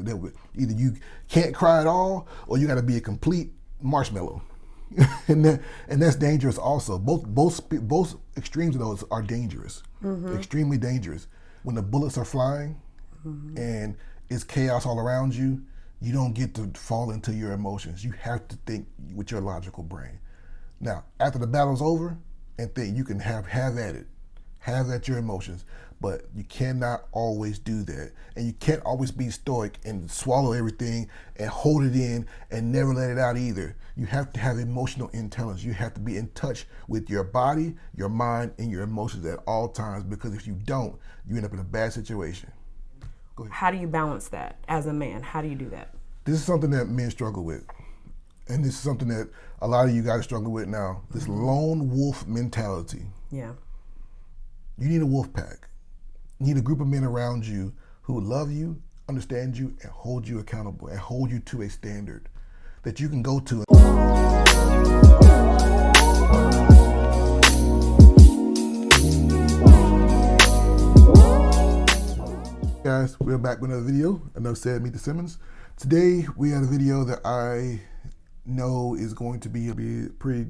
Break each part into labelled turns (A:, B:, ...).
A: either you can't cry at all, or you got to be a complete marshmallow. and that's dangerous also. Both extremes of those are dangerous, extremely dangerous. When the bullets are flying and it's chaos all around you, you don't get to fall into your emotions. You have to think with your logical brain. Now, after the battle's over, and think you can have at it, have at your emotions, but you cannot always do that, and you can't always be stoic and swallow everything and hold it in and never let it out either. You have to have emotional intelligence. You have to be in touch with your body, your mind, and your emotions at all times, because if you don't, you end up in a bad situation. Go ahead.
B: How do you balance that as a man? How do you do that?
A: This is something that men struggle with, and this is something that a lot of you guys struggle with now, this lone wolf mentality.
B: Yeah.
A: You need a wolf pack. You need a group of men around you who love you, understand you, and hold you accountable, and hold you to a standard that you can go to. Guys, we're back with another video. Enough said, meet the Simmons. Today we had a video that I know is going to be pretty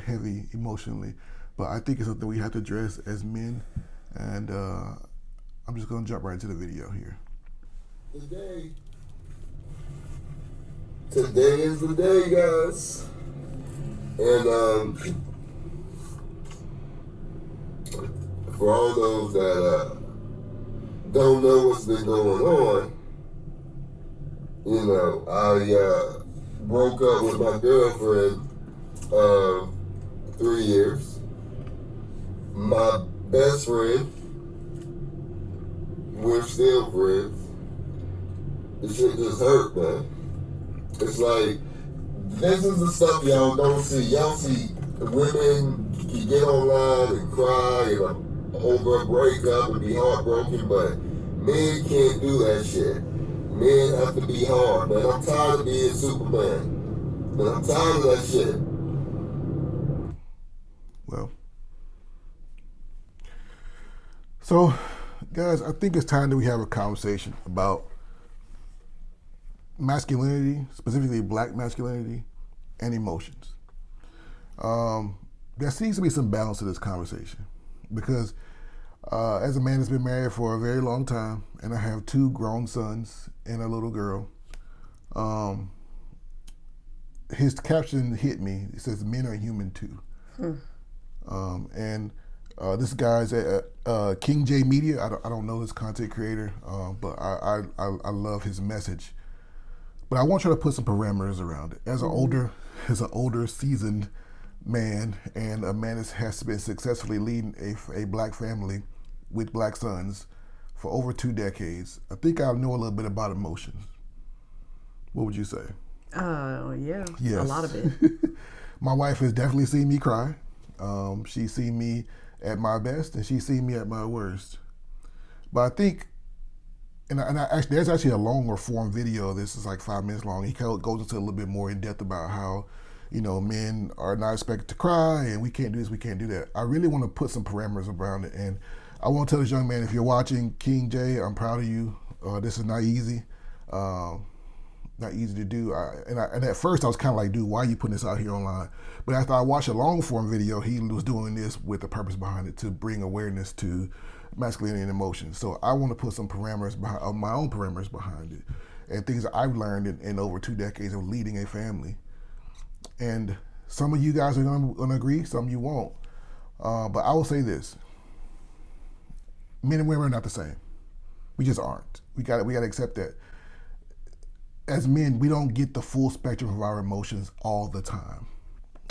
A: heavy emotionally, but I think it's something we have to address as men, and I'm just going to jump right into the video here.
C: Today is the day, guys, and for all those that don't know what's been going on, you know, I broke up with my girlfriend 3 years. My best friend, we're still friends. This shit just hurt, man. It's like, this is the stuff y'all don't see. Y'all see women get online and cry and over a breakup and be heartbroken, but men can't do that shit. Men have to be hard, man. I'm tired of being Superman. Man, I'm tired of that shit.
A: Well, so guys, I think it's time that we have a conversation about masculinity, specifically black masculinity, and emotions. There seems to be some balance to this conversation, because as a man that's been married for a very long time, and I have 2 grown sons and a little girl, his caption hit me. It says, "Men are human too." And this guy's at King J Media. I don't know this content creator, but I love his message. But I want you to put some parameters around it. As an older seasoned man, and a man that has been successfully leading a black family with black sons for over 2 decades, I think I know a little bit about emotions. What would you say?
B: Yeah,
A: yes.
B: A lot of it.
A: My wife has definitely seen me cry. She's seen me at my best, and she's seen me at my worst. But I think, there's actually a longer form video. This is like 5 minutes long. He goes into a little bit more in depth about how, you know, men are not expected to cry, and we can't do this, we can't do that. I really want to put some parameters around it, and I want to tell this young man, if you're watching, King J, I'm proud of you. This is not easy. Not easy to do. And at first I was kind of like, dude, why are you putting this out here online? But after I watched a long form video, he was doing this with a purpose behind it, to bring awareness to masculinity and emotions. So I want to put some parameters behind, my own parameters behind it, and things that I've learned in over 2 decades of leading a family. And some of you guys are gonna agree, some of you won't. But I will say this: men and women are not the same. We just aren't. We got to accept that. As men, we don't get the full spectrum of our emotions all the time.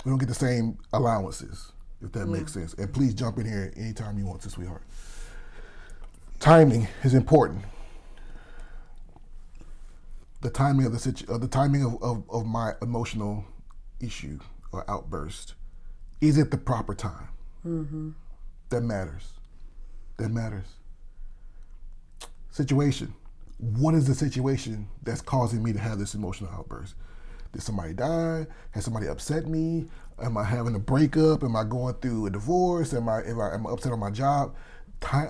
A: We don't get the same allowances, if that makes sense. And please jump in here anytime you want to, sweetheart. Timing is important. The timing of the timing of my emotional issue or outburst. Is it the proper time? That matters. That matters. Situation. What is the situation that's causing me to have this emotional outburst? Did somebody die? Has somebody upset me? Am I having a breakup? Am I going through a divorce? Am I upset on my job?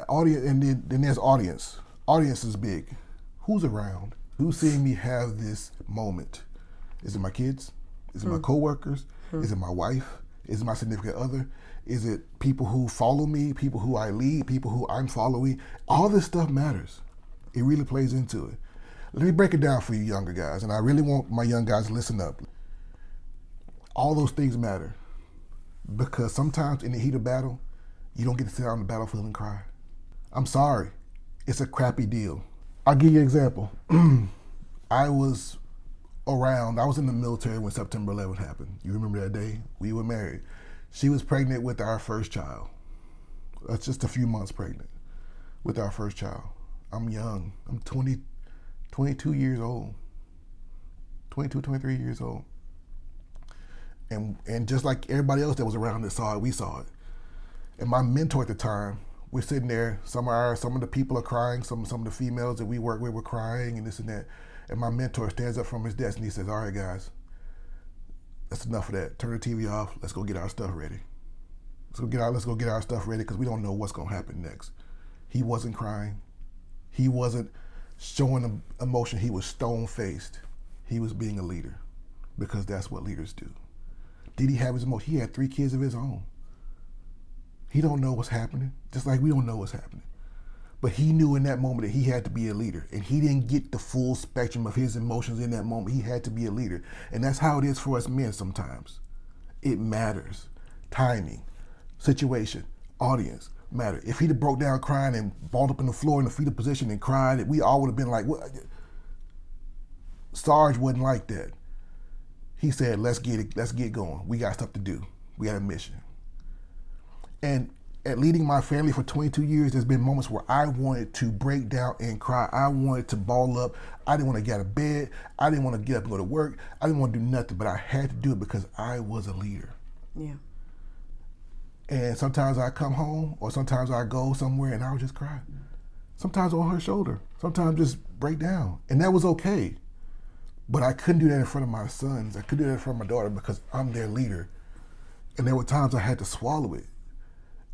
A: Audience, and then there's audience. Audience is big. Who's around? Who's seeing me have this moment? Is it my kids? Is it my coworkers? Is it my wife? Is it my significant other? Is it people who follow me, people who I lead, people who I'm following? All this stuff matters. It really plays into it. Let me break it down for you younger guys, and I really want my young guys to listen up. All those things matter because sometimes in the heat of battle, you don't get to sit out on the battlefield and cry. I'm sorry. It's a crappy deal. I'll give you an example. I was in the military when September 11th happened. You remember that day? We were married. She was pregnant with our first child. That's just a few months pregnant with our first child. I'm young. I'm 22 years old. 22, 23 years old. And just like everybody else that was around that saw it, we saw it. And my mentor at the time, we're sitting there, some of the people are crying, some of the females that we work with were crying and this and that. And my mentor stands up from his desk and he says, all right, guys, that's enough of that. Turn the TV off. Let's go get our stuff ready. Let's go get our stuff ready because we don't know what's going to happen next. He wasn't crying. He wasn't showing emotion. He was stone-faced. He was being a leader because that's what leaders do. Did he have his emotion? He had 3 kids of his own. He don't know what's happening, just like we don't know what's happening. But he knew in that moment that he had to be a leader, and he didn't get the full spectrum of his emotions in that moment. He had to be a leader, and that's how it is for us men sometimes. It matters. Timing, situation, audience matter. If he'd have broke down crying and balled up in the floor in the fetal position and cried, we all would have been like, what? Sarge wasn't like that. He said, let's get going. We got stuff to do. We got a mission. And at leading my family for 22 years, there's been moments where I wanted to break down and cry. I wanted to ball up. I didn't want to get out of bed. I didn't want to get up and go to work. I didn't want to do nothing, but I had to do it because I was a leader.
B: Yeah.
A: And sometimes I come home or sometimes I go somewhere and I would just cry. Sometimes on her shoulder. Sometimes just break down. And that was okay. But I couldn't do that in front of my sons. I couldn't do that in front of my daughter because I'm their leader. And there were times I had to swallow it.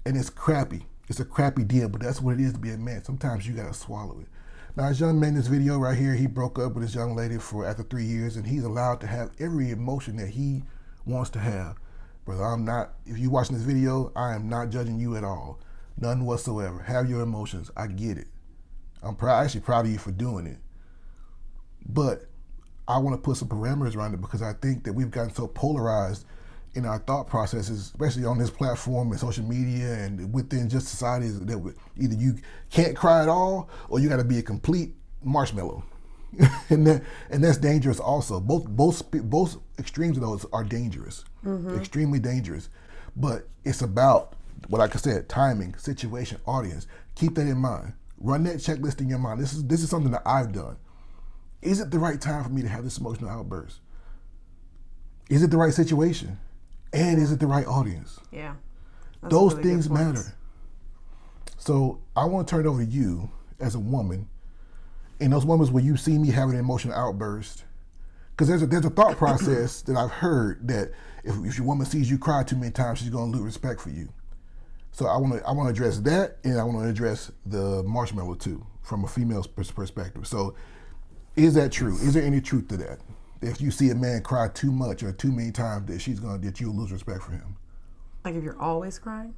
A: And it's crappy. It's a crappy deal, but that's what it is to be a man. Sometimes you gotta swallow it. Now, this young man in this video right here, he broke up with his young lady after 3 years, and he's allowed to have every emotion that he wants to have. Brother, if you're watching this video, I am not judging you at all. None whatsoever. Have your emotions. I get it. I'm actually proud of you for doing it. But I want to put some parameters around it because I think that we've gotten so polarized in our thought processes, especially on this platform and social media and within just society, that either you can't cry at all or you got to be a complete marshmallow. and that's dangerous also. Both extremes of those are dangerous, extremely dangerous. But it's about, like I said, timing, situation, audience. Keep that in mind. Run that checklist in your mind. This is something that I've done. Is it the right time for me to have this emotional outburst? Is it the right situation? And is it the right audience?
B: Yeah.
A: Those really things matter. So I want to turn it over to you as a woman. In those moments where you see me having an emotional outburst, because there's a thought process that I've heard that if your woman sees you cry too many times, she's going to lose respect for you. So I want to address that, and I want to address the marshmallow too, from a female's perspective. So is that true? Is there any truth to that? If you see a man cry too much or too many times, that you'll lose respect for him.
B: Like if you're always crying?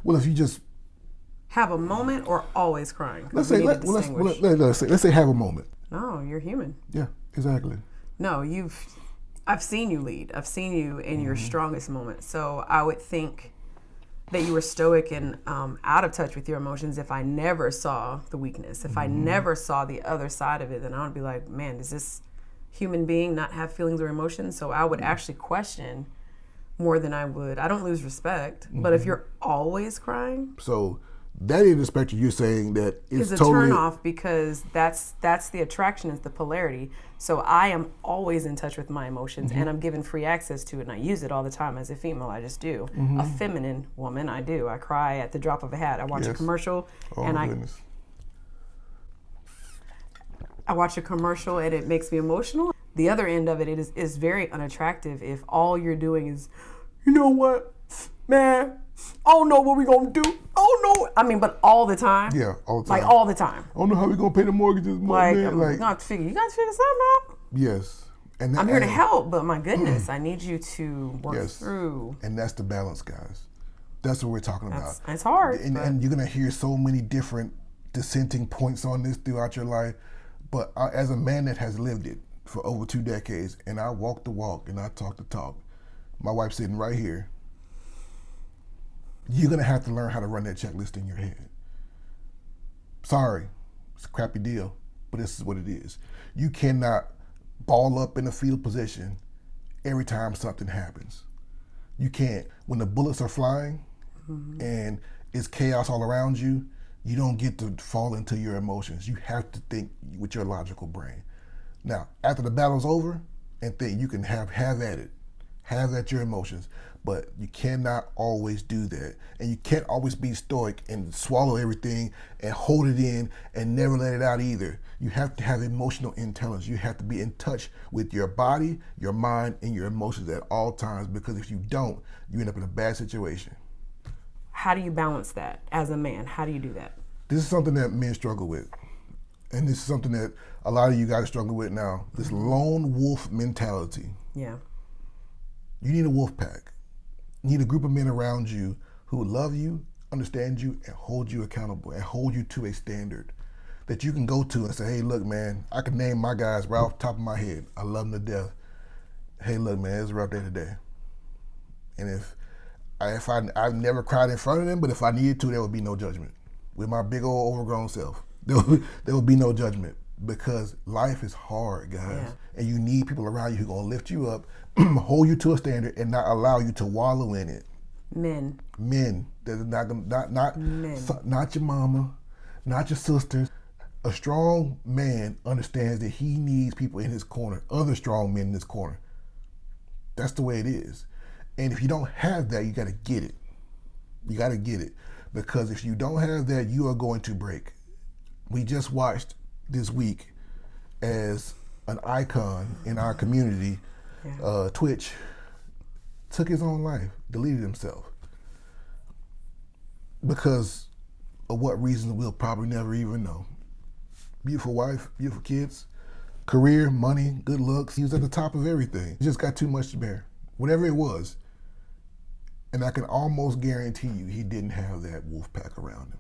A: Well, if you just
B: have a moment or always crying?
A: Let's say have a moment.
B: No, you're human.
A: Yeah, exactly.
B: No, I've seen you lead. I've seen you in your strongest moment. So I would think that you were stoic and out of touch with your emotions if I never saw the weakness. If I never saw the other side of it, then I would be like, man, does this human being not have feelings or emotions? So I would actually question more than I would. I don't lose respect, but if you're always crying.
A: So that is the spectrum you're saying that is
B: a
A: totally...
B: turn off because that's the attraction, is the polarity. So I am always in touch with my emotions and I'm given free access to it, and I use it all the time as a female. I just do. A feminine woman, I do. I cry at the drop of a hat. I watch a commercial I watch a commercial and it makes me emotional. The other end of it is very unattractive if all you're doing is, you know what, man, I don't know what we gonna do. Oh no. I mean, but all the time.
A: Yeah, all the time.
B: Like all the time.
A: I don't know how we gonna pay the mortgages.
B: Like,
A: man.
B: you gotta figure something out.
A: Yes. And that,
B: I'm here to help, but my goodness, I need you to work through.
A: And that's the balance, guys. That's what we're talking about.
B: It's hard.
A: And you're gonna hear so many different dissenting points on this throughout your life. But as a man that has lived it for over 2 decades, and I walk the walk and I talk the talk, my wife's sitting right here. You're gonna have to learn how to run that checklist in your head. Sorry, it's a crappy deal, but this is what it is. You cannot ball up in a fetal position every time something happens. You can't. When the bullets are flying and it's chaos all around you, you don't get to fall into your emotions. You have to think with your logical brain. Now, after the battle's over and think, you can have at it. Have at your emotions. But you cannot always do that. And you can't always be stoic and swallow everything and hold it in and never let it out either. You have to have emotional intelligence. You have to be in touch with your body, your mind, and your emotions at all times, because if you don't, you end up in a bad situation.
B: How do you balance that as a man? How do you do that?
A: This is something that men struggle with. And this is something that a lot of you guys struggle with now. This lone wolf mentality.
B: Yeah.
A: You need a wolf pack. You need a group of men around you who love you, understand you, and hold you accountable, and hold you to a standard that you can go to and say, hey, look, man, I can name my guys right off the top of my head. I love them to death. Hey, look, man, it's a rough day today. And if I've never cried in front of them, but if I needed to, there would be no judgment. With my big old overgrown self, there would be no judgment, because life is hard, guys.
B: Yeah.
A: And you need people around you who are going to lift you up, hold you to a standard, and not allow you to wallow in it.
B: Men.
A: That are not your mama, not your sisters. A strong man understands that he needs people in his corner, other strong men in his corner. That's the way it is. And if you don't have that, you got to get it. You got to get it. Because if you don't have that, you are going to break. We just watched this week as an icon in our community, Twitch, took his own life, deleted himself. Because of what reasons we'll probably never even know. Beautiful wife, beautiful kids, career, money, good looks. He was at the top of everything. He just got too much to bear. Whatever it was. And I can almost guarantee you he didn't have that wolf pack around him.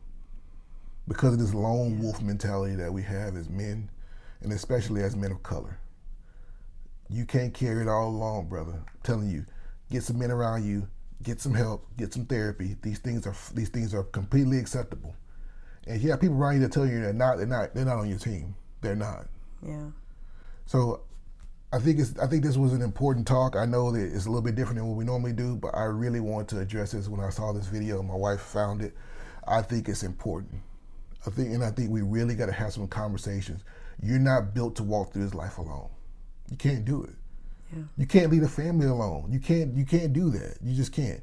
A: Because of this lone wolf mentality that we have as men, and especially as men of color. You can't carry it all alone, brother. I'm telling you, get some men around you, get some help, get some therapy. These things are completely acceptable. And you have people around you that tell you they're not on your team. They're not.
B: Yeah.
A: So I think this was an important talk. I know that it's a little bit different than what we normally do, but I really wanted to address this when I saw this video. My wife found it. I think it's important. I think we really got to have some conversations. You're not built to walk through this life alone. You can't do it.
B: Yeah.
A: You can't lead a family alone. You can't do that. You just can't.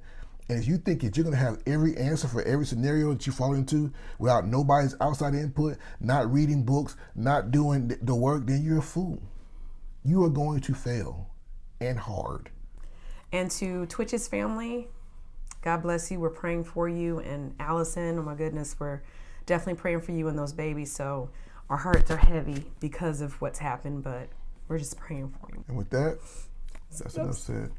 A: And if you think that you're going to have every answer for every scenario that you fall into without nobody's outside input, not reading books, not doing the work, then you're a fool. You are going to fail, and hard.
B: And to Twitch's family, God bless you. We're praying for you. And Allison, oh my goodness, we're definitely praying for you and those babies. So our hearts are heavy because of what's happened, but we're just praying for you.
A: And with that, that's enough said.